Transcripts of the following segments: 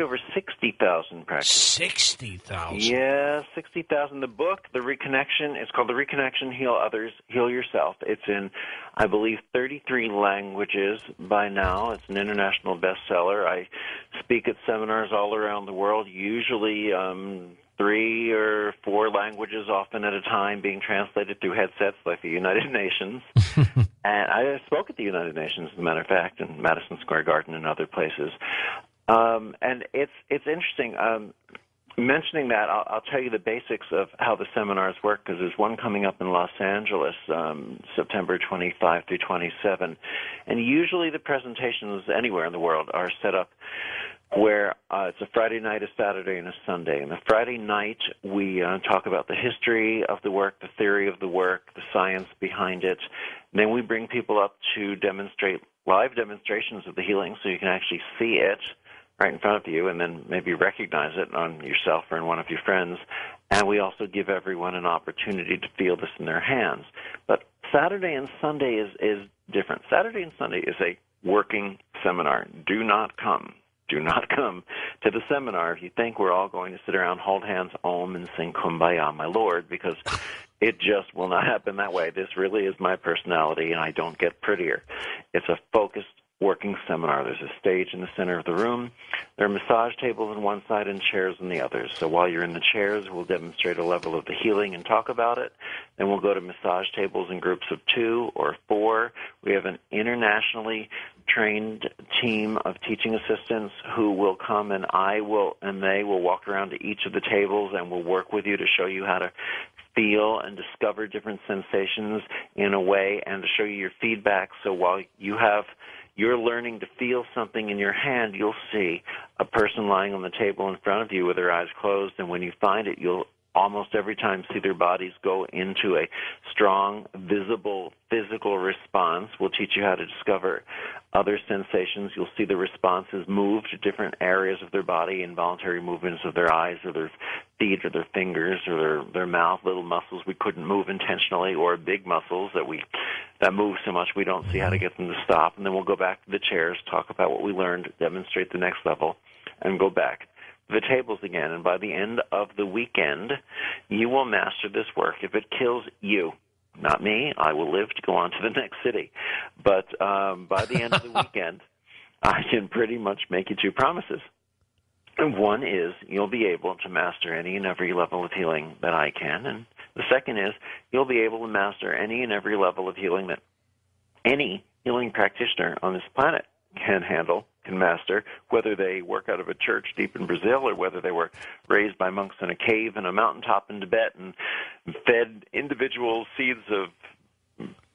over 60,000 practices. 60,000? Yeah, 60,000. The book, The Reconnection, it's called The Reconnection, Heal Others, Heal Yourself. It's in, I believe, 33 languages by now. It's an international bestseller. I speak at seminars all around the world, usually 3 or 4 languages often at a time being translated through headsets like the United Nations. And I spoke at the United Nations, as a matter of fact, in Madison Square Garden and other places. And it's interesting. Mentioning that, I'll tell you the basics of how the seminars work, because there's one coming up in Los Angeles, September 25 through 27. And usually the presentations anywhere in the world are set up where it's a Friday night, a Saturday, and a Sunday. And the Friday night, we talk about the history of the work, the theory of the work, the science behind it. And then we bring people up to demonstrate live demonstrations of the healing so you can actually see it right in front of you and then maybe recognize it on yourself or in one of your friends. And we also give everyone an opportunity to feel this in their hands. But Saturday and Sunday is different. Saturday and Sunday is a working seminar. Do not come to the seminar if you think we're all going to sit around, hold hands, om, and sing Kumbaya, my Lord, because it just will not happen that way. This really is my personality, and I don't get prettier. It's a focused working seminar. There's a stage in the center of the room. There are massage tables on one side and chairs on the other. So while you're in the chairs, we'll demonstrate a level of the healing and talk about it. Then we'll go to massage tables in groups of 2 or 4. We have an internationally trained team of teaching assistants who will come, and they will walk around to each of the tables and will work with you to show you how to feel and discover different sensations in a way and to show you your feedback. So while you're learning to feel something in your hand, you'll see a person lying on the table in front of you with their eyes closed, and when you find it, you'll almost every time see their bodies go into a strong, visible, physical response. We'll teach you how to discover other sensations. You'll see the responses move to different areas of their body, involuntary movements of their eyes or their feet or their fingers or their mouth, little muscles we couldn't move intentionally, or big muscles that move so much we don't see how to get them to stop. And then we'll go back to the chairs, talk about what we learned, demonstrate the next level, and go back the tables again, and by the end of the weekend, you will master this work. If it kills you, not me, I will live to go on to the next city. But by the end of the weekend, I can pretty much make you 2 promises. And one is you'll be able to master any and every level of healing that I can. And the second is you'll be able to master any and every level of healing that any healing practitioner on this planet can handle, can master, whether they work out of a church deep in Brazil or whether they were raised by monks in a cave in a mountaintop in Tibet and fed individual seeds of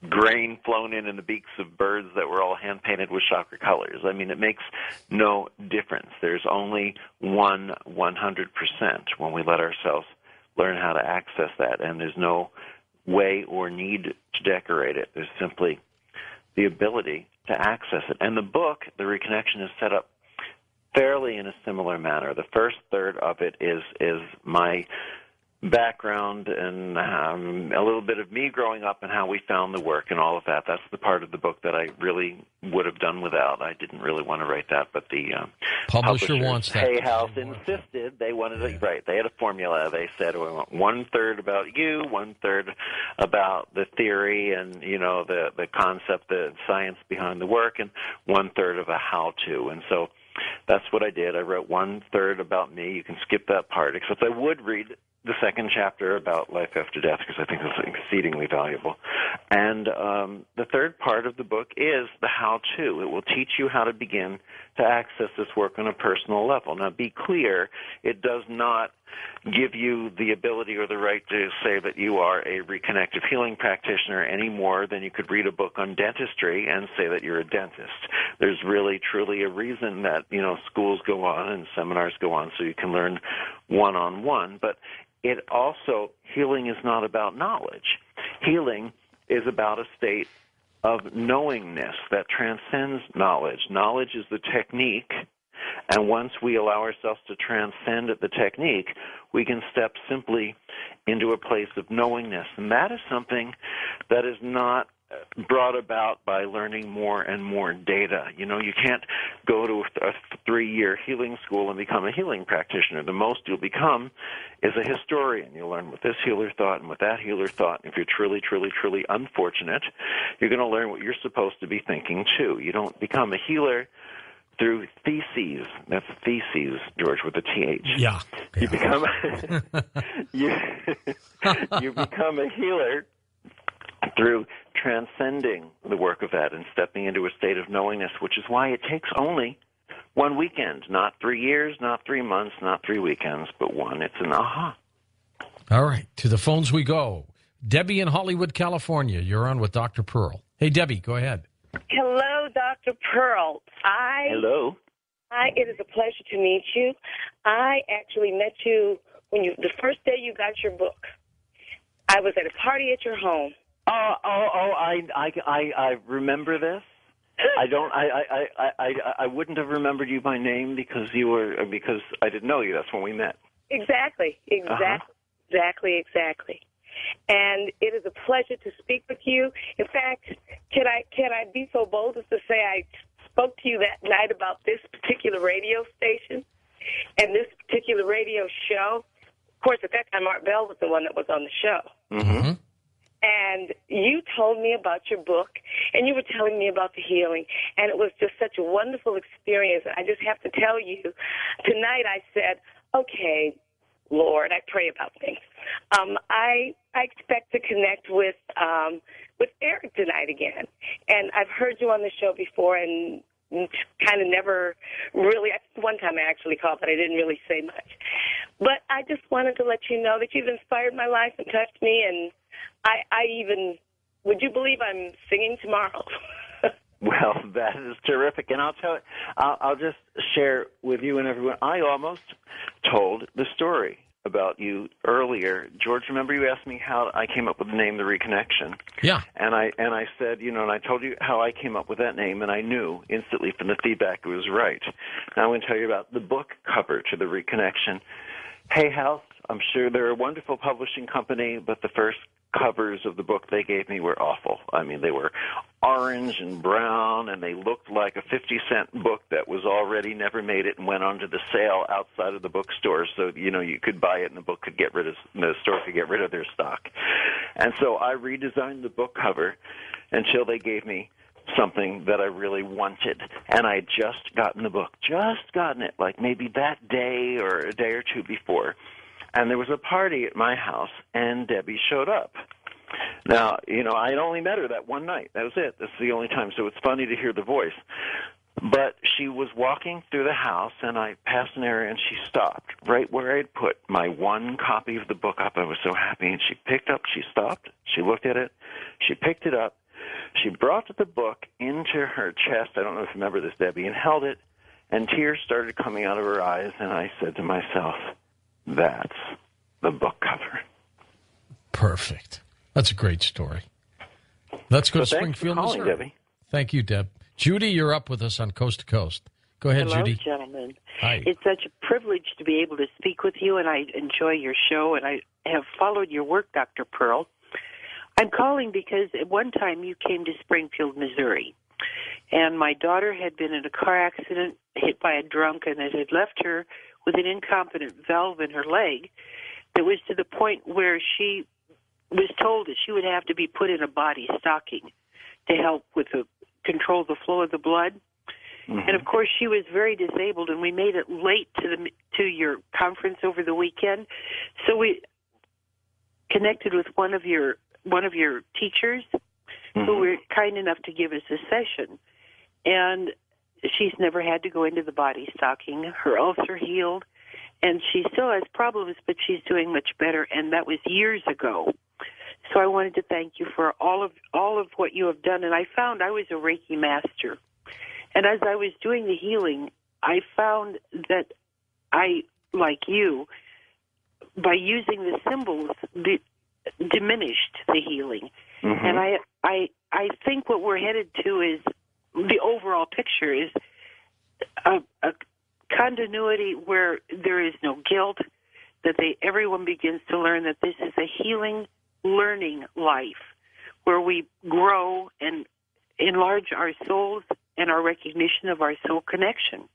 grain flown in the beaks of birds that were all hand-painted with chakra colors. I mean, it makes no difference. There's only 100% when we let ourselves learn how to access that, and there's no way or need to decorate it. There's simply the ability to access it. And the book, The Reconnection, is set up fairly in a similar manner. The first third of it is my background and a little bit of me growing up and how we found the work and all of that. That's the part of the book that I really would have done without. I didn't really want to write that, but the publisher wants that. Hay House insisted. They wanted it right. They had a formula. They said, we want 1/3 about you, 1/3 about the theory and the concept, the science behind the work, and 1/3 of a how-to. And so that's what I did. I wrote 1/3 about me. You can skip that part, except I would read the second chapter about life after death because I think it's exceedingly valuable. And the third part of the book is the how-to. It will teach you how to begin to access this work on a personal level. Now, be clear, it does not give you the ability or the right to say that you are a reconnective healing practitioner any more than you could read a book on dentistry and say that you're a dentist. There's really, truly a reason that, schools go on and seminars go on so you can learn one-on-one. But it also, healing is not about knowledge. Healing is about a state of knowingness that transcends knowledge. Knowledge is the technique, and once we allow ourselves to transcend the technique, we can step simply into a place of knowingness. And that is something that is not brought about by learning more and more data. You know, you can't go to a 3-year healing school and become a healing practitioner. The most you'll become is a historian. You'll learn what this healer thought and what that healer thought. And if you're truly, truly, truly unfortunate, you're going to learn what you're supposed to be thinking, too. You don't become a healer through theses. That's theses, George, with a TH. Yeah. You become you become a healer through transcending the work of that and stepping into a state of knowingness, which is why it takes only one weekend, not 3 years, not 3 months, not 3 weekends, but one. It's an aha. All right, to the phones we go. Debbie in Hollywood, California. You're on with Dr. Pearl. Hey, Debbie, go ahead. Hello, Dr. Pearl. Hello. It is a pleasure to meet you. I actually met you the first day you got your book. I was at a party at your home. I remember this. I wouldn't have remembered you by name because I didn't know you. That's when we met. Exactly. And it is a pleasure to speak with you. In fact, can I be so bold as to say I spoke to you that night about this particular radio station and this particular radio show? Of course, at that time, Art Bell was the one that was on the show. Mm-hmm. And you told me about your book, and you were telling me about the healing, and it was just such a wonderful experience. I just have to tell you, tonight I said, okay, Lord, I pray about things. I expect to connect with Eric tonight again, and I've heard you on the show before, and kind of never really. One time I actually called, but I didn't really say much. But I just wanted to let you know that you've inspired my life and touched me, and I even, would you believe I'm singing tomorrow? Well, that is terrific, and I'll just share with you and everyone. I almost told the story about you earlier, George. Remember, you asked me how I came up with the name The Reconnection. Yeah. And I said, and I told you how I came up with that name, and I knew instantly from the feedback it was right. Now I'm going to tell you about the book cover to The Reconnection. Hay House, I'm sure they're a wonderful publishing company, but the first covers of the book they gave me were awful. I mean, they were orange and brown, and they looked like a 50-cent book that was already never made it and went onto the sale outside of the bookstore. So, you could buy it and the store could get rid of their stock. And so I redesigned the book cover until they gave me something that I really wanted. And I had just gotten the book, like maybe that day or a day or two before. And there was a party at my house, and Debbie showed up. Now, I'd only met her that one night. That was it. That's the only time. So it's funny to hear the voice. But she was walking through the house, and I passed an area, and she stopped right where I'd put my one copy of the book up. I was so happy. And she stopped, she looked at it, she picked it up, she brought the book into her chest. I don't know if you remember this, Debbie, and held it, and tears started coming out of her eyes, and I said to myself, that's the book cover. Perfect. That's a great story. Let's go to Springfield, Missouri. Debbie. Thank you, Deb. Judy, you're up with us on Coast to Coast. Go ahead, Hello, Judy. Gentlemen. Hi. It's such a privilege to be able to speak with you, and I enjoy your show, and I have followed your work, Dr. Pearl. I'm calling because at one time you came to Springfield, Missouri, and my daughter had been in a car accident, hit by a drunk, and it had left her with an incompetent valve in her leg that was to the point where she was told that she would have to be put in a body stocking to help with control the flow of the blood. Mm-hmm. And of course, she was very disabled, and we made it late to your conference over the weekend. So we connected with one of your teachers, mm-hmm. who were kind enough to give us a session. And she's never had to go into the body stocking. Her ulcer healed, and she still has problems, but she's doing much better. And that was years ago. So I wanted to thank you for all of what you have done. And I found I was a Reiki master. And as I was doing the healing, I found that I, like you, by using the symbols, diminished the healing. Mm-hmm. And I think what we're headed to is, the overall picture is a continuity where there is no guilt, that everyone begins to learn that this is a healing, learning life, where we grow and enlarge our souls and our recognition of our soul connection.